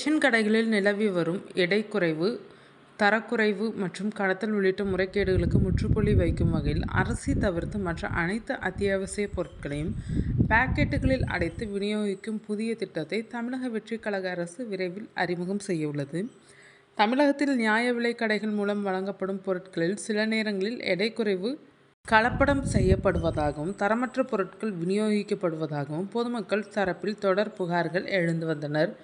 Ration கடைகளில் நிலவி வரும் எடை குறைவு, தரக்குறைவு மற்றும் கடத்தல் உள்ளிட்ட முறைகேடுகளுக்கு முற்றுப்புள்ளி வைக்கும் வகையில் அரிசி தவிர்த்து மற்ற அனைத்து அத்தியாவசிய பொருட்களையும் பாக்கெட்டுகளில் அடைத்து விநியோகிக்கும் புதிய திட்டத்தை தமிழக வெற்றிக் கழக அரசு விரைவில் அறிமுகம் செய்யவுள்ளது. தமிழகத்தில் நியாய விலைக் கடைகள் மூலம் வழங்கப்படும் பொருட்களில் சில நேரங்களில் எடை குறைவு கலப்படம் செய்யப்படுவதாகவும், தரமற்ற பொருட்கள் விநியோகிக்கப்படுவதாகவும் பொதுமக்கள் தரப்பில் தொடர் புகார்கள் எழுந்து வந்தனர்.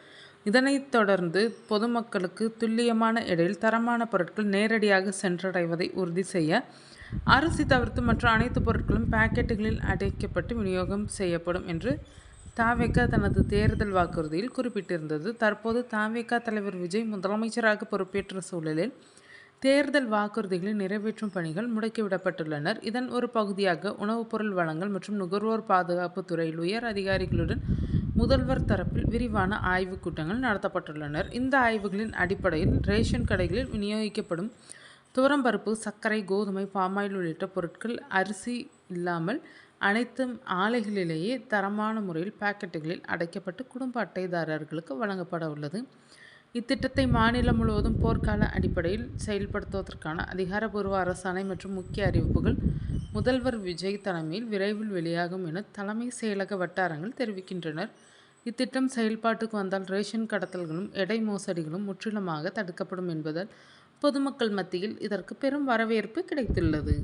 இதனைத் தொடர்ந்து பொதுமக்களுக்கு துல்லியமான எடையில் தரமான பொருட்கள் நேரடியாக சென்றடைவதை உறுதி செய்ய அரிசி தவிர்த்து மற்ற அனைத்து பொருட்களும் பாக்கெட்டுகளில் அடைக்கப்பட்டு விநியோகம் செய்யப்படும் என்று தவேக தனது தேர்தல் வாக்குறுதியில் குறிப்பிட்டிருந்தது. தற்போது தவேக தலைவர் விஜய் முதலமைச்சராக பொறுப்பேற்ற சூழலில் தேர்தல் வாக்குறுதிகளை நிறைவேற்றும் பணிகள் முடுக்கிவிடப்பட்டுள்ளனர். இதன் ஒரு பகுதியாக உணவுப் பொருள் வழங்கல் மற்றும் நுகர்வோர் பாதுகாப்பு துறையில் உயர் அதிகாரிகளுடன் முதல்வர் தரப்பில் விரிவான ஆய்வுக் கூட்டங்கள் நடத்தப்பட்டுள்ளன. இந்த ஆய்வுகளின் அடிப்படையில் ரேஷன் கடைகளில் விநியோகிக்கப்படும் துவரம்பருப்பு, சர்க்கரை, கோதுமை, பாமாயில் உள்ளிட்ட பொருட்கள் அரிசி இல்லாமல் அனைத்தும் ஆலைகளிலேயே தரமான முறையில் பாக்கெட்டுகளில் அடைக்கப்பட்டு குடும்ப அட்டைதாரர்களுக்கு வழங்கப்பட உள்ளது. இத்திட்டத்தை மாநிலம் முழுவதும் போர்க்கால அடிப்படையில் செயல்படுத்துவதற்கான அதிகாரப்பூர்வ அரசாணை மற்றும் முக்கிய அறிவிப்புகள் முதல்வர் விஜய் தலைமையில் விரைவில் வெளியாகும் என தலைமை செயலக வட்டாரங்கள் தெரிவிக்கின்றனர். இத்திட்டம் செயல்பாட்டுக்கு வந்தால் ரேஷன் கடத்தல்களும் எடை மோசடிகளும் முற்றிலுமாக தடுக்கப்படும் என்பதால் பொதுமக்கள் மத்தியில் இதற்கு பெரும் வரவேற்பு கிடைத்துள்ளது.